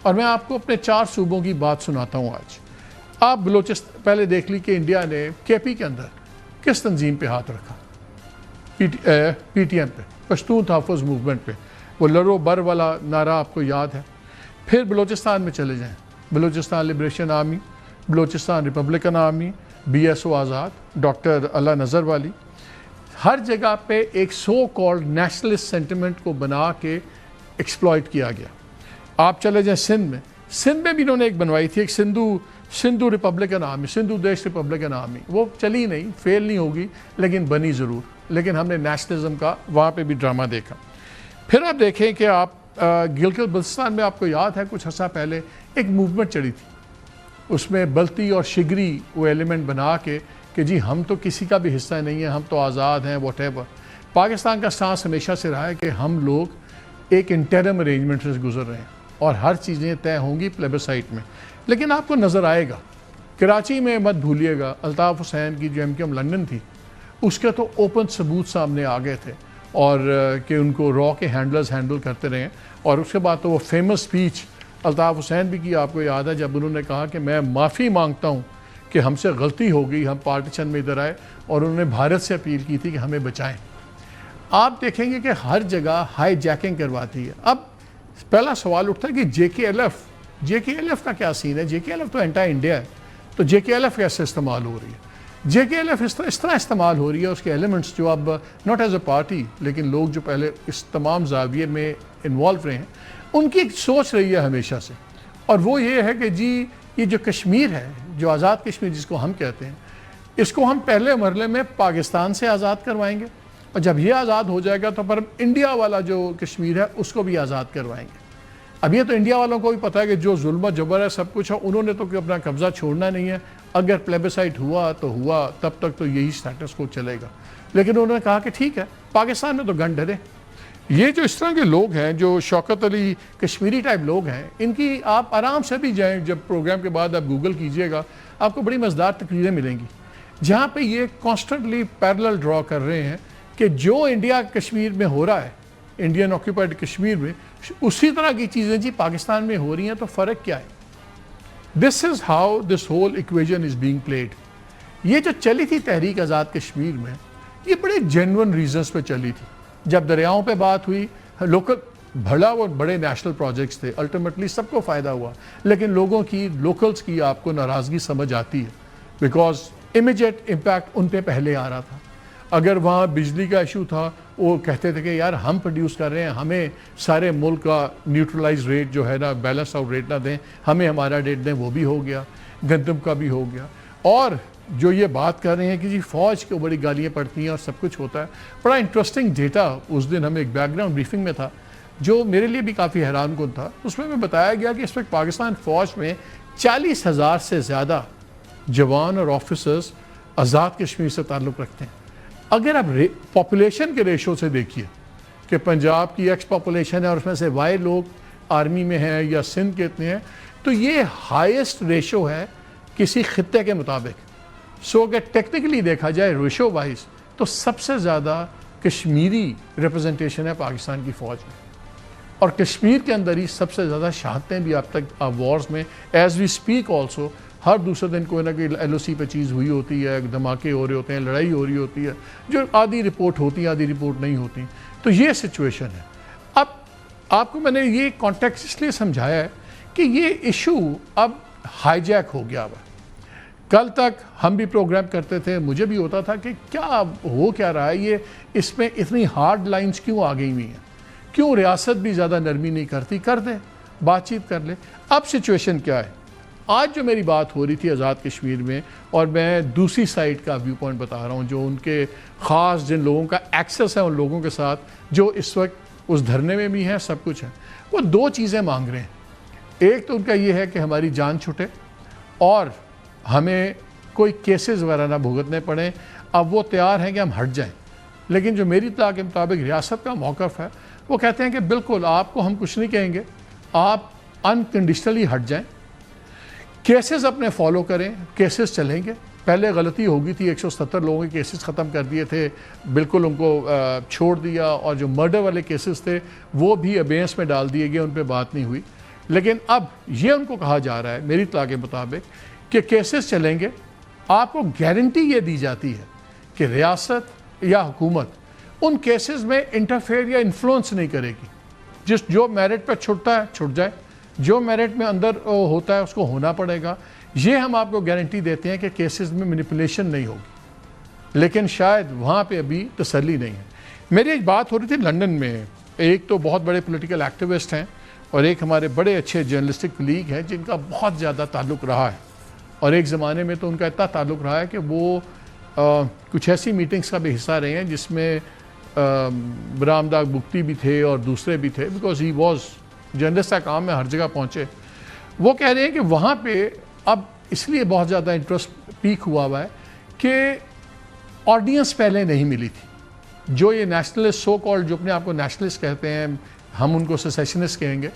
और मैं आपको अपने 4 सूबों की बात सुनाता हूँ आज। आप बलोचिस्तान पहले देख ली कि इंडिया ने केपी के अंदर किस तंजीम पे हाथ रखा, PTM पे, पश्तून तहफ़्फ़ुज़ मूवमेंट पे, वो लरो बर वाला नारा आपको याद है। फिर बलोचिस्तान में चले जाएँ, Balochistan liberation army, Balochistan Republican army, BSO आज़ाद, डॉक्टर अल्लाह नज़र वाली, हर जगह पे एक सो कॉल्ड नेशनलिस्ट सेंटिमेंट को बना के एक्सप्लॉइट किया गया। आप चले जाएं सिंध में भी इन्होंने एक बनवाई थी, एक सिंधु रिपब्लिकन आर्मी, सिंधु देश रिपब्लिकन आर्मी, वो चली नहीं, फेल नहीं होगी, लेकिन बनी ज़रूर। लेकिन हमने नेशनलिज्म का वहाँ पे भी ड्रामा देखा। फिर आप देखें कि आप गिलगित बल्तिस्तान में आपको याद है कुछ अर्सा पहले एक मूवमेंट चली थी, उसमें बल्ती और शिगरी वो एलिमेंट बना के कि जी हम तो किसी का भी हिस्सा नहीं है, हम तो आज़ाद हैं, वॉटेवर। पाकिस्तान का स्टांस हमेशा से रहा है कि हम लोग एक इंटरम अरेंजमेंट से गुजर रहे हैं और हर चीज़ें तय होंगी प्लेबिसाइट में। लेकिन आपको नज़र आएगा, कराची में मत भूलिएगा, अल्ताफ़ हुसैन की जो MQM लंदन थी, उसके तो ओपन सबूत सामने आ गए थे और कि उनको रॉ के हैंडलर्स हैंडल करते रहे। और उसके बाद तो वो फेमस स्पीच अल्ताफ़ हुसैन भी की, आपको याद है, जब उन्होंने कहा कि मैं माफ़ी मांगता हूँ कि हमसे गलती हो गई, हम पार्टीशन में इधर आए, और उन्होंने भारत से अपील की थी कि हमें बचाएं। आप देखेंगे कि हर जगह हाई जैकिंग करवाती है। अब पहला सवाल उठता है कि JKLF का क्या सीन है? JKLF तो एंटी इंडिया है, तो JKLF कैसे इस्तेमाल हो रही है? JKLF इस तरह इस्तेमाल हो रही है, उसके एलिमेंट्स जो अब नॉट एज अ पार्टी, लेकिन लोग जो पहले इस तमाम जाविये में इन्वॉल्व रहे हैं, उनकी एक सोच रही है हमेशा से, और वो ये है कि जी ये जो कश्मीर है, जो आज़ाद कश्मीर जिसको हम कहते हैं, इसको हम पहले मरले में पाकिस्तान से आज़ाद करवाएंगे, और जब ये आज़ाद हो जाएगा तो पर इंडिया वाला जो कश्मीर है उसको भी आज़ाद करवाएंगे। अब ये तो इंडिया वालों को भी पता है कि जो जुल्म जबर है सब कुछ है, उन्होंने तो अपना कब्ज़ा छोड़ना नहीं है। अगर प्लेबिसाइट हुआ तो हुआ, तब तक तो यही स्टेटस को चलेगा। लेकिन उन्होंने कहा कि ठीक है, पाकिस्तान में तो गन डरे। ये जो इस तरह के लोग हैं, जो शौकत अली कश्मीरी टाइप लोग हैं, इनकी आप आराम से भी जाएं, जब प्रोग्राम के बाद आप गूगल कीजिएगा, आपको बड़ी मज़ेदार तकरीरें मिलेंगी जहाँ पे ये कॉन्स्टेंटली पैरेलल ड्रॉ कर रहे हैं कि जो इंडिया कश्मीर में हो रहा है, इंडियन ऑक्यूपाइड कश्मीर में, उसी तरह की चीज़ें जी पाकिस्तान में हो रही हैं, तो फ़र्क क्या है? This is how this whole equation is being played. ये जो चली थी तहरीक आज़ाद कश्मीर में, ये बड़े जेन्युइन रीजंस पे चली थी। जब दरियाओं पे बात हुई, लोकल भला वो बड़े नेशनल प्रोजेक्ट्स थे, अल्टीमेटली सबको फ़ायदा हुआ, लेकिन लोगों की, लोकल्स की आपको नाराज़गी समझ आती है, बिकॉज इमीडिएट इम्पैक्ट उन पे पहले आ रहा था। अगर वहाँ बिजली का इशू था, वो कहते थे कि यार हम प्रोड्यूस कर रहे हैं, हमें सारे मुल्क का न्यूट्रलाइज रेट जो है ना, बैलेंस आउट रेट ना दें, हमें हमारा रेट दें, वो भी हो गया, गंदम का भी हो गया। और जो ये बात कर रहे हैं कि जी फ़ौज को बड़ी गालियाँ पड़ती हैं और सब कुछ होता है, बड़ा इंटरेस्टिंग डेटा उस दिन हमें एक बैकग्राउंड ब्रीफिंग में था जो मेरे लिए भी काफ़ी हैरानकुन था। उसमें हमें बताया गया कि इस वक्त पाकिस्तान फ़ौज में 40,000 से ज़्यादा जवान और ऑफिसर्स आज़ाद कश्मीर से ताल्लुक़ रखते हैं। अगर आप पॉपुलेशन के रेशो से देखिए कि पंजाब की एक्स पॉपुलेशन है और उसमें से वाई लोग आर्मी में हैं या सिंध के इतने हैं, तो ये हाईएस्ट रेशो है किसी खित्ते के मुताबिक। सो अगर टेक्निकली देखा जाए रेशो वाइज, तो सबसे ज़्यादा कश्मीरी रिप्रेजेंटेशन है पाकिस्तान की फ़ौज में, और कश्मीर के अंदर ही सबसे ज़्यादा शहादतें भी अब तक वॉर्स में, एज वी स्पीक ऑल्सो, हर दूसरे दिन कोई ना कोई LOC पे चीज़ हुई होती है, धमाके हो रहे होते हैं, लड़ाई हो रही होती है, जो आधी रिपोर्ट होती है, आधी रिपोर्ट नहीं होती। तो ये सिचुएशन है। अब आपको मैंने ये कॉन्टेक्स्ट इसलिए समझाया है कि ये इशू अब हाईजैक हो गया हुआ। कल तक हम भी प्रोग्राम करते थे, मुझे भी होता था कि क्या हो क्या रहा है, ये इसमें इतनी हार्ड लाइंस क्यों आ गई हुई हैं, क्यों रियासत भी ज़्यादा नरमी नहीं करती, कर दे, बातचीत कर ले। अब सिचुएशन क्या है? आज जो मेरी बात हो रही थी आज़ाद कश्मीर में, और मैं दूसरी साइड का व्यू पॉइंट बता रहा हूँ, जो उनके ख़ास जिन लोगों का एक्सेस है उन लोगों के साथ जो इस वक्त उस धरने में भी हैं, सब कुछ है, वो दो चीज़ें मांग रहे हैं। एक तो उनका ये है कि हमारी जान छुटे और हमें कोई केसेस वगैरह ना भुगतने पड़े। अब वो तैयार हैं कि हम हट जाएं, लेकिन जो मेरी इत्तला के मुताबिक रियासत का मौक़िफ़ है, वो कहते हैं कि बिल्कुल आपको हम कुछ नहीं कहेंगे, आप अनकंडीशनली हट जाएं, केसेस अपने फॉलो करें, केसेस चलेंगे। पहले गलती हो गई थी, 170 लोगों के केसेस ख़त्म कर दिए थे, बिल्कुल उनको छोड़ दिया, और जो मर्डर वाले केसेस थे वो भी अबेंस में डाल दिए गए, उन पर बात नहीं हुई। लेकिन अब ये उनको कहा जा रहा है मेरी इत्तला के मुताबिक कि केसेस चलेंगे, आपको गारंटी ये दी जाती है कि रियासत या हुकूमत उन केसेस में इंटरफेयर या इन्फ्लुएंस नहीं करेगी। जो मेरिट पर छुटता है छुट जाए, जो मेरिट में अंदर होता है उसको होना पड़ेगा। ये हम आपको गारंटी देते हैं कि केसेस में मैनिपुलेशन नहीं होगी, लेकिन शायद वहाँ पे अभी तसल्ली नहीं है। मेरी एक बात हो रही थी लंदन में, एक तो बहुत बड़े पॉलिटिकल एक्टिविस्ट हैं और एक हमारे बड़े अच्छे जर्नलिस्टिक कलीग हैं जिनका बहुत ज़्यादा ताल्लुक़ रहा है, और एक ज़माने में तो उनका इतना ताल्लुक़ रहा है कि वो कुछ ऐसी मीटिंग्स का भी हिस्सा रहे हैं जिसमें बरामदा बुक्ति भी थे और दूसरे भी थे, बिकॉज ही वॉज जर्नलिस्ट का काम में हर जगह पहुँचे। वो कह रहे हैं कि वहाँ पे अब इसलिए बहुत ज़्यादा इंटरेस्ट पीक हुआ है कि ऑडियंस पहले नहीं मिली थी। जो ये नेशनलिस्ट सो कॉल्ड, जो अपने आप को नेशनलिस्ट कहते हैं, हम उनको सेसेशनिस्ट कहेंगे,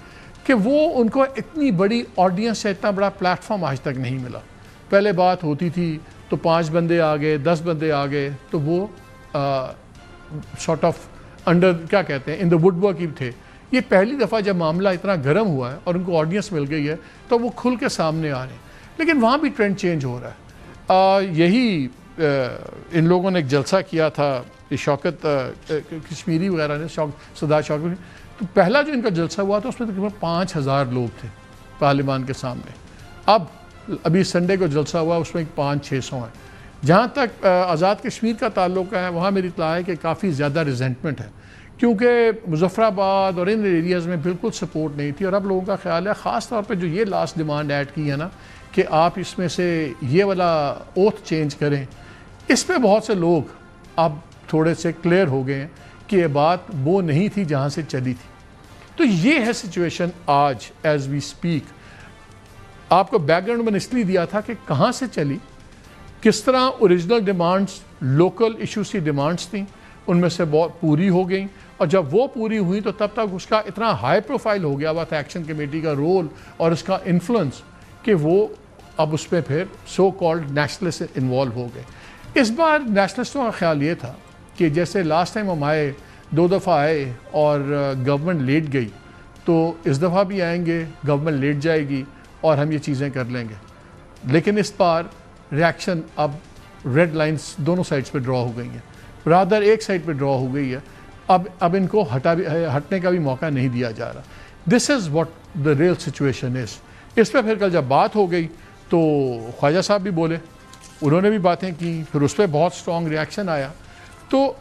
कि वो उनको इतनी बड़ी ऑडियंस या इतना बड़ा प्लेटफॉर्म आज तक नहीं मिला। पहले बात होती थी तो 5 बंदे आ गए, 10 बंदे आ गए, तो वो सॉर्ट ऑफ अंडर क्या कहते हैं इन द वुडवर्क ही थे। ये पहली दफ़ा जब मामला इतना गर्म हुआ है और उनको ऑडियंस मिल गई है तो वो खुल के सामने आ रहे हैं, लेकिन वहाँ भी ट्रेंड चेंज हो रहा है। यही इन लोगों ने एक जलसा किया था, शौकत कश्मीरी वगैरह ने, सरदार शौकत, तो पहला जो इनका जलसा हुआ था उसमें तकरीबन 5000 लोग थे पार्लियामान के सामने। अब अभी संडे को जलसा हुआ उसमें 500-600 हैं। जहाँ तक आज़ाद कश्मीर का ताल्लुक़ है, वहाँ मेरी इत्तला है कि काफ़ी ज़्यादा रिजेंटमेंट है, क्योंकि मुजफ्फराबाद और इन एरियाज़ में बिल्कुल सपोर्ट नहीं थी। और अब लोगों का ख्याल है, ख़ास तौर पे जो ये लास्ट डिमांड ऐड की है ना कि आप इसमें से ये वाला ओथ चेंज करें, इस पर बहुत से लोग अब थोड़े से क्लियर हो गए हैं कि ये बात वो नहीं थी जहाँ से चली थी। तो ये है सिचुएशन आज एज वी स्पीक। आपको बैकग्राउंड मैंने इसलिए दिया था कि कहाँ से चली, किस तरह ओरिजिनल डिमांड्स, लोकल इश्यूज की डिमांड्स थी, उनमें से बहुत पूरी हो गई, और जब वो पूरी हुई तो तब तक उसका इतना हाई प्रोफाइल हो गया हुआ था एक्शन कमेटी का रोल और उसका इन्फ्लुएंस कि वो अब उस पर फिर सो कॉल्ड नेशनलिस्ट इन्वॉल्व हो गए। इस बार नेशनलिस्टों का ख्याल ये था कि जैसे लास्ट टाइम हम आए, 2 दफ़ा आए और गवर्नमेंट लेट गई, तो इस दफ़ा भी आएंगे, गवर्नमेंट लेट जाएगी और हम ये चीज़ें कर लेंगे। लेकिन इस बार रिएक्शन अब रेड लाइंस दोनों साइड्स पे ड्रॉ हो गई हैं, रादर एक साइड पे ड्रॉ हो गई है। अब इनको हटने का भी मौका नहीं दिया जा रहा। This is what the real situation is. इस पर फिर कल जब बात हो गई तो ख्वाजा साहब भी बोले, उन्होंने भी बातें की, फिर उस पर बहुत स्ट्रॉन्ग रिएक्शन आया। तो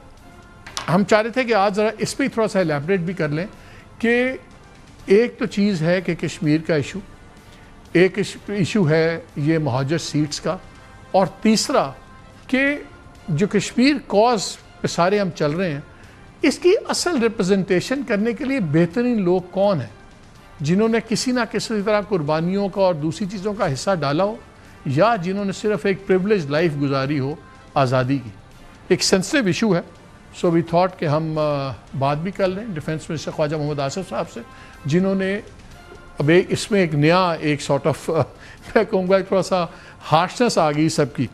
हम चाह रहे थे कि आज ज़रा इस पर थोड़ा सा एलैबोरेट भी कर लें कि एक तो चीज़ है कि कश्मीर का इशू, एक इशू है ये महाजर सीट्स का, और तीसरा कि जो कश्मीर कॉज पे सारे हम चल रहे हैं, इसकी असल रिप्रेजेंटेशन करने के लिए बेहतरीन लोग कौन हैं, जिन्होंने किसी ना किसी तरह कुर्बानियों का और दूसरी चीज़ों का हिस्सा डाला हो, या जिन्होंने सिर्फ एक प्रिविलेज लाइफ गुजारी हो आज़ादी की। एक सेंसिटिव इशू है, सो वी थॉट कि हम बात भी कर लें डिफेंस मिनिस्टर ख्वाजा मोहम्मद आसिफ साहब से, जिन्होंने अब इसमें एक नया एक सॉर्ट ऑफ मैं कहूँगा थोड़ा सा हार्शनेस आ गई सबकी